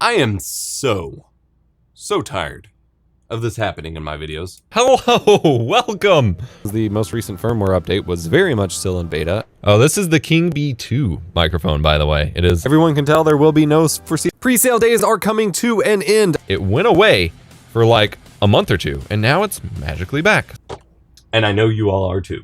I am so tired of this happening in my videos. Hello, welcome. The most recent firmware update was very much still in beta. Oh, this is the King B2 microphone, by the way. It is. Everyone can tell there will be no pre-sale days are coming to an end. It went away for like a month or two, and now it's magically back. And I know you all are too.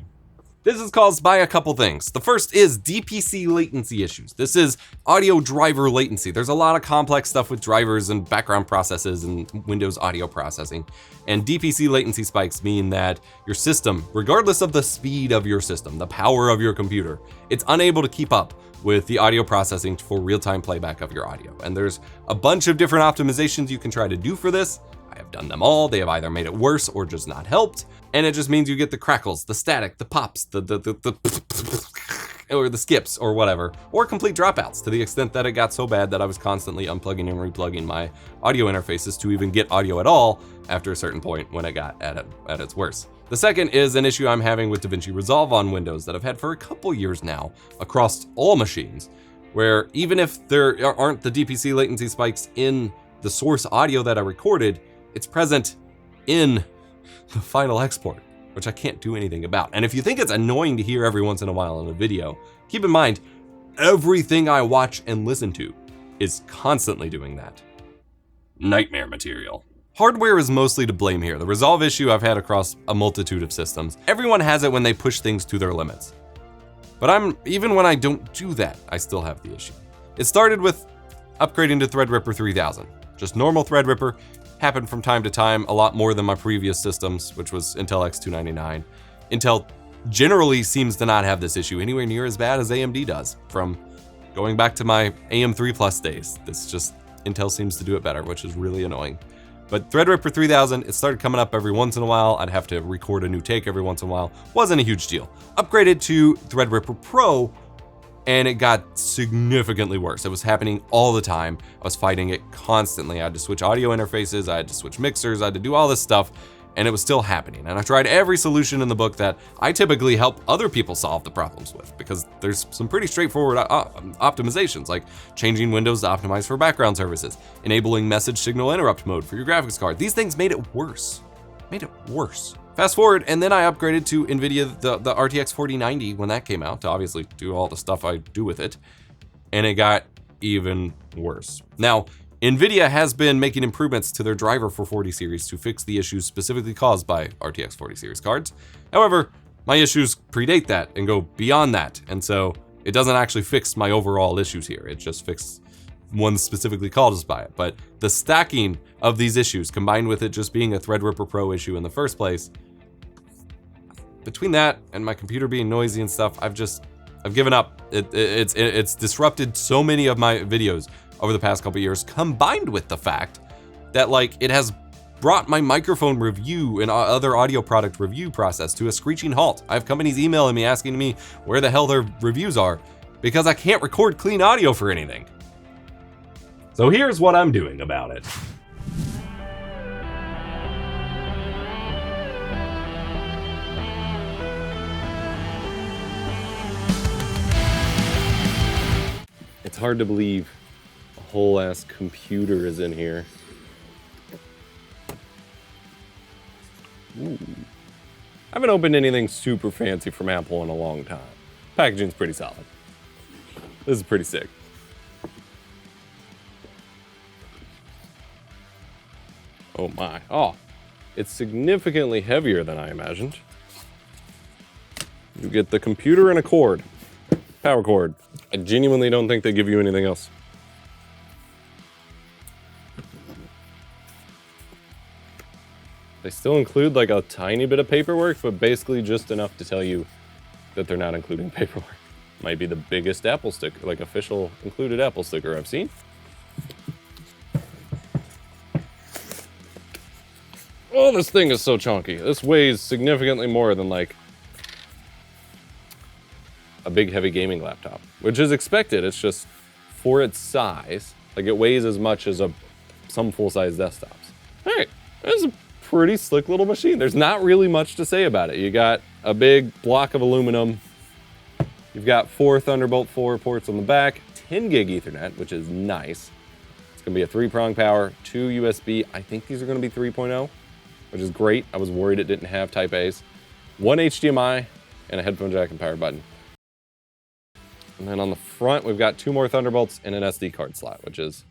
This is caused by a couple things. The first is DPC latency issues. This is audio driver latency. There's a lot of complex stuff with drivers and background processes and Windows audio processing. And DPC latency spikes mean that your system, regardless of the speed of your system, the power of your computer, it's unable to keep up with the audio processing for real-time playback of your audio. And there's a bunch of different optimizations you can try to do for this. I have done them all. They have either made it worse or just not helped. And it just means you get the crackles, the static, the pops, or the skips or whatever, or complete dropouts to the extent that it got so bad that I was constantly unplugging and replugging my audio interfaces to even get audio at all after a certain point when it got at its worst. The second is an issue I'm having with DaVinci Resolve on Windows that I've had for a couple years now across all machines, where even if there aren't the DPC latency spikes in the source audio that I recorded, it's present in the final export, which I can't do anything about. And if you think it's annoying to hear every once in a while in a video, keep in mind, everything I watch and listen to is constantly doing that. Nightmare material. Hardware is mostly to blame here. The Resolve issue I've had across a multitude of systems. Everyone has it when they push things to their limits. But even when I don't do that, I still have the issue. It started with upgrading to Threadripper 3000. Just normal Threadripper. Happened from time to time, a lot more than my previous systems, which was Intel X299. Intel generally seems to not have this issue anywhere near as bad as AMD does. From going back to my AM3 Plus days, Intel seems to do it better, which is really annoying. But Threadripper 3000, it started coming up every once in a while. I'd have to record a new take every once in a while. Wasn't a huge deal. Upgraded to Threadripper Pro, and it got significantly worse. It was happening all the time. I was fighting it constantly. I had to switch audio interfaces, I had to switch mixers, I had to do all this stuff, and it was still happening. And I tried every solution in the book that I typically help other people solve the problems with, because there's some pretty straightforward optimizations, like changing Windows to optimize for background services, enabling message signal interrupt mode for your graphics card. These things made it worse. Fast forward, and then I upgraded to NVIDIA, the RTX 4090 when that came out, to obviously do all the stuff I do with it, and it got even worse. Now, NVIDIA has been making improvements to their driver for 40 series to fix the issues specifically caused by RTX 40 series cards. However, my issues predate that and go beyond that, and so it doesn't actually fix my overall issues here. It just fixed one specifically caused by it. But the stacking of these issues, combined with it just being a Threadripper Pro issue in the first place, between that and my computer being noisy and stuff, I've given up. It's disrupted so many of my videos over the past couple years, combined with the fact that it has brought my microphone review and other audio product review process to a screeching halt. I have companies emailing me asking me where the hell their reviews are because I can't record clean audio for anything. So here's what I'm doing about it. It's hard to believe a whole ass computer is in here. Ooh. I haven't opened anything super fancy from Apple in a long time. Packaging's pretty solid. This is pretty sick. Oh my. Oh, it's significantly heavier than I imagined. You get the computer and a cord. Power cord. I genuinely don't think they give you anything else. They still include a tiny bit of paperwork, but basically just enough to tell you that they're not including paperwork. Might be the biggest Apple sticker, official included Apple sticker I've seen. Oh, this thing is so chunky. This weighs significantly more than a big heavy gaming laptop, which is expected. It's just for its size, it weighs as much as some full-size desktops. All right, this is a pretty slick little machine. There's not really much to say about it. You got a big block of aluminum. You've got 4 Thunderbolt 4 ports on the back, 10 gig Ethernet, which is nice. It's gonna be a 3-prong power, 2 USB. I think these are gonna be 3.0, which is great. I was worried it didn't have Type A's. 1 HDMI and a headphone jack and power button. And then on the front, we've got 2 more Thunderbolts and an SD card slot, which is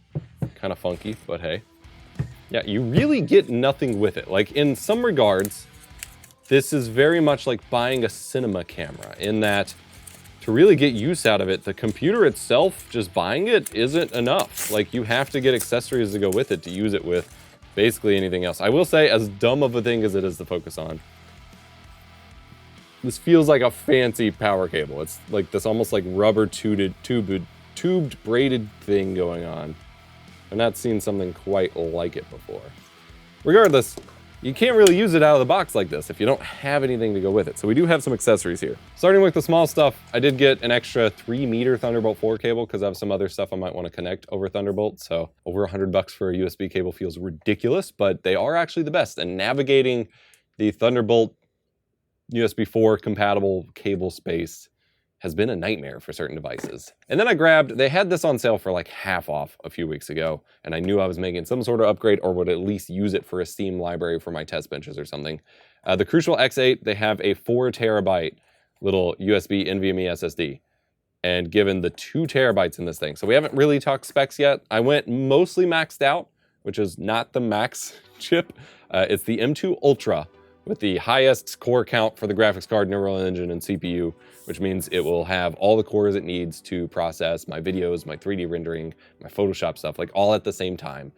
kind of funky, but hey. Yeah, you really get nothing with it. Like in some regards, this is very much like buying a cinema camera in that to really get use out of it, the computer itself, just buying it isn't enough. Like you have to get accessories to go with it to use it with basically anything else. I will say, as dumb of a thing as it is to focus on, this feels like a fancy power cable. It's like this almost like rubber tubed braided thing going on. I've not seen something quite like it before. Regardless, you can't really use it out of the box like this if you don't have anything to go with it. So we do have some accessories here. Starting with the small stuff, I did get an extra 3-meter Thunderbolt 4 cable because I have some other stuff I might want to connect over Thunderbolt. So over $100 for a USB cable feels ridiculous, but they are actually the best. And navigating the Thunderbolt USB 4 compatible cable space has been a nightmare for certain devices. And then I grabbed, they had this on sale for like half off a few weeks ago, and I knew I was making some sort of upgrade or would at least use it for a Steam library for my test benches or something. The Crucial X8, they have a 4 terabyte little USB NVMe SSD, and given the 2 terabytes in this thing. So we haven't really talked specs yet. I went mostly maxed out, which is not the max chip. It's the M2 Ultra with the highest core count for the graphics card, neural engine, and CPU, which means it will have all the cores it needs to process my videos, my 3D rendering, my Photoshop stuff, like all at the same time.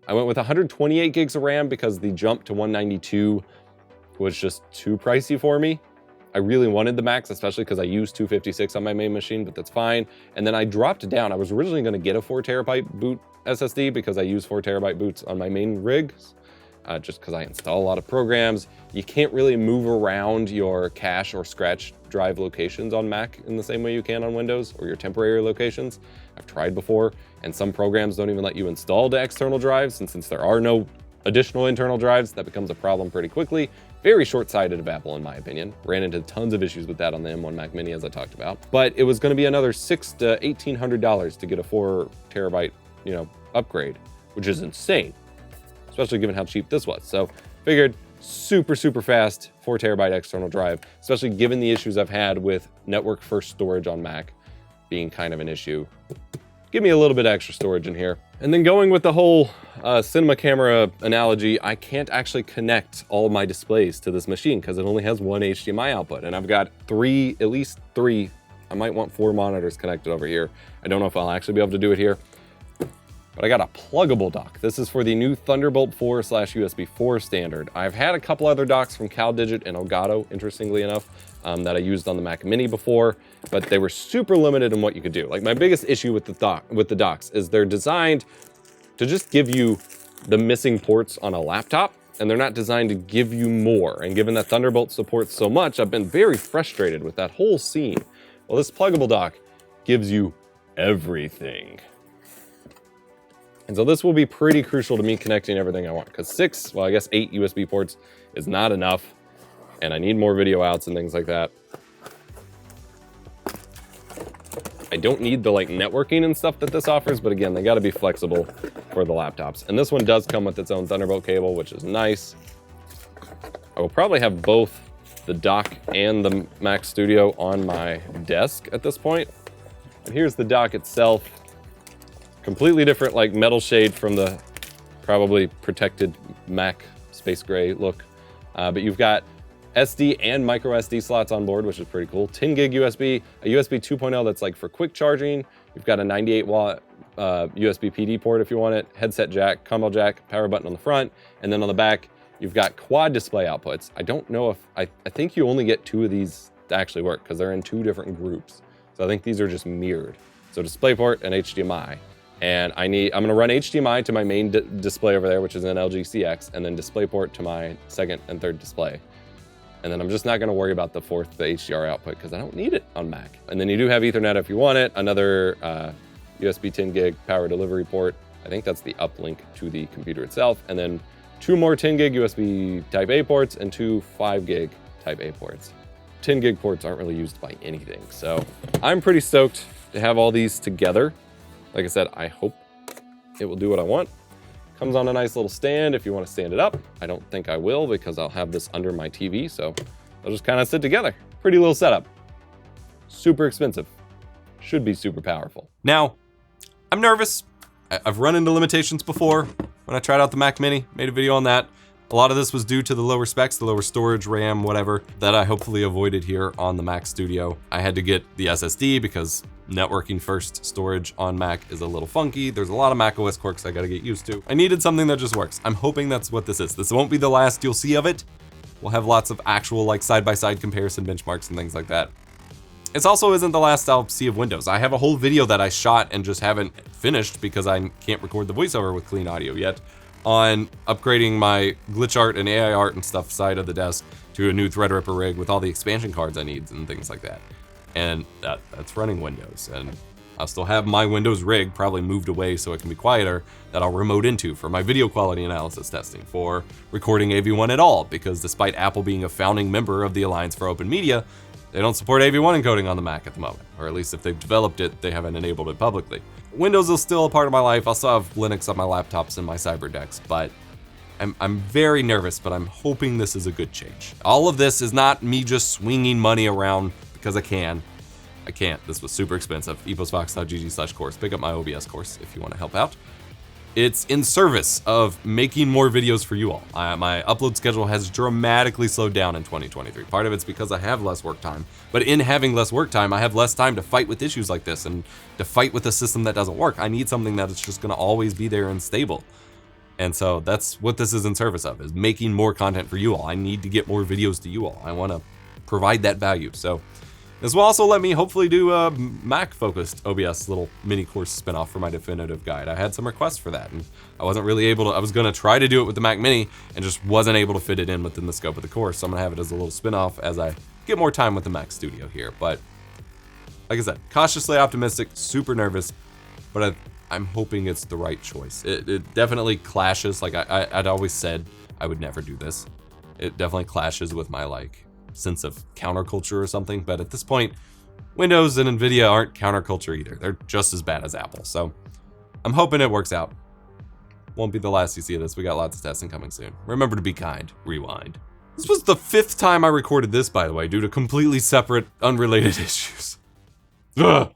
I went with 128 gigs of RAM because the jump to 192 was just too pricey for me. I really wanted the max, especially because I use 256 on my main machine, but that's fine. And then I dropped down. I was originally going to get a 4 terabyte boot SSD because I use 4 terabyte boots on my main rigs. Just because I install a lot of programs. You can't really move around your cache or scratch drive locations on Mac in the same way you can on Windows, or your temporary locations. I've tried before, and some programs don't even let you install the external drives, and since there are no additional internal drives, that becomes a problem pretty quickly. Very short-sighted of Apple, in my opinion. Ran into tons of issues with that on the M1 Mac Mini, as I talked about. But it was going to be another $600 to $1,800 to get a 4 terabyte, upgrade, which is insane, especially given how cheap this was. So figured super fast 4 terabyte external drive, especially given the issues I've had with network first storage on Mac being kind of an issue. Give me a little bit extra storage in here. And then going with the whole cinema camera analogy, I can't actually connect all of my displays to this machine because it only has 1 HDMI output. And I've got at least three, I might want 4 monitors connected over here. I don't know if I'll actually be able to do it here. But I got a pluggable dock. This is for the new Thunderbolt 4/USB 4 standard. I've had a couple other docks from CalDigit and Elgato, interestingly enough, that I used on the Mac Mini before, but they were super limited in what you could do. Like my biggest issue with the docks is they're designed to just give you the missing ports on a laptop, and they're not designed to give you more. And given that Thunderbolt supports so much, I've been very frustrated with that whole scene. Well, this pluggable dock gives you everything. And so this will be pretty crucial to me connecting everything I want, because 8 USB ports is not enough, and I need more video outs and things like that. I don't need the networking and stuff that this offers, but again, they gotta be flexible for the laptops. And this one does come with its own Thunderbolt cable, which is nice. I will probably have both the dock and the Mac Studio on my desk at this point. And here's the dock itself. Completely different metal shade from the probably protected Mac space gray look. But you've got SD and micro SD slots on board, which is pretty cool. 10 gig USB, a USB 2.0 that's for quick charging. You've got a 98 watt USB PD port if you want it, headset jack, combo jack, power button on the front. And then on the back, you've got quad display outputs. I don't know if, I think you only get 2 of these to actually work because they're in 2 different groups. So I think these are just mirrored. So DisplayPort and HDMI. And I'm gonna run HDMI to my main display over there, which is an LG CX, and then DisplayPort to my second and third display. And then I'm just not gonna worry about the 4th, the HDR output, because I don't need it on Mac. And then you do have Ethernet if you want it, another USB 10 gig power delivery port. I think that's the uplink to the computer itself. And then 2 more 10 gig USB Type A ports and 2 5 gig Type A ports. 10 gig ports aren't really used by anything. So I'm pretty stoked to have all these together. Like I said, I hope It will do what I want. Comes on a nice little stand if you want to stand it up. I don't think I will because I'll have this under my TV, so they'll just kind of sit together. Pretty little setup. Super expensive. Should be super powerful. Now, I'm nervous. I've run into limitations before when I tried out the Mac Mini, made a video on that. A lot of this was due to the lower specs, the lower storage, RAM, whatever, that I hopefully avoided here on the Mac Studio. I had to get the SSD because networking first storage on Mac is a little funky. There's a lot of Mac OS quirks I gotta get used to. I needed something that just works. I'm hoping that's what this is. This won't be the last you'll see of it. We'll have lots of actual like side-by-side comparison benchmarks and things like that. It also isn't the last I'll see of Windows. I have a whole video that I shot and just haven't finished because I can't record the voiceover with clean audio yet, on upgrading my glitch art and AI art and stuff side of the desk to a new Threadripper rig with all the expansion cards I need and things like that. And that's running Windows. And I'll still have my Windows rig probably moved away so it can be quieter that I'll remote into for my video quality analysis testing, for recording AV1 at all, because despite Apple being a founding member of the Alliance for Open Media, they don't support AV1 encoding on the Mac at the moment, or at least if they've developed it, they haven't enabled it publicly. Windows is still a part of my life. I'll still have Linux on my laptops and my CyberDecks, but I'm very nervous, but I'm hoping this is a good change. All of this is not me just swinging money around because I can. I can't. This was super expensive. eposvox.gg/course. Pick up my OBS course if you want to help out. It's in service of making more videos for you all. My upload schedule has dramatically slowed down in 2023. Part of it's because I have less work time, but in having less work time, I have less time to fight with issues like this and to fight with a system that doesn't work. I need something that is just gonna always be there and stable. And so that's what this is in service of, is making more content for you all. I need to get more videos to you all. I wanna provide that value. So this will also let me hopefully do a Mac-focused OBS little mini course spinoff for my definitive guide. I had some requests for that, and I wasn't really able to. I was gonna try to do it with the Mac Mini and just wasn't able to fit it in within the scope of the course. So I'm gonna have it as a little spinoff as I get more time with the Mac Studio here. But like I said, cautiously optimistic, super nervous, but I'm hoping it's the right choice. It definitely clashes. Like I'd always said, I would never do this. It definitely clashes with my sense of counterculture or something, but at this point, Windows and Nvidia aren't counterculture either. They're just as bad as Apple, so I'm hoping it works out. Won't be the last you see of this. We got lots of testing coming soon. Remember to be kind. Rewind. This was the 5th time I recorded this, by the way, due to completely separate, unrelated issues. Ugh.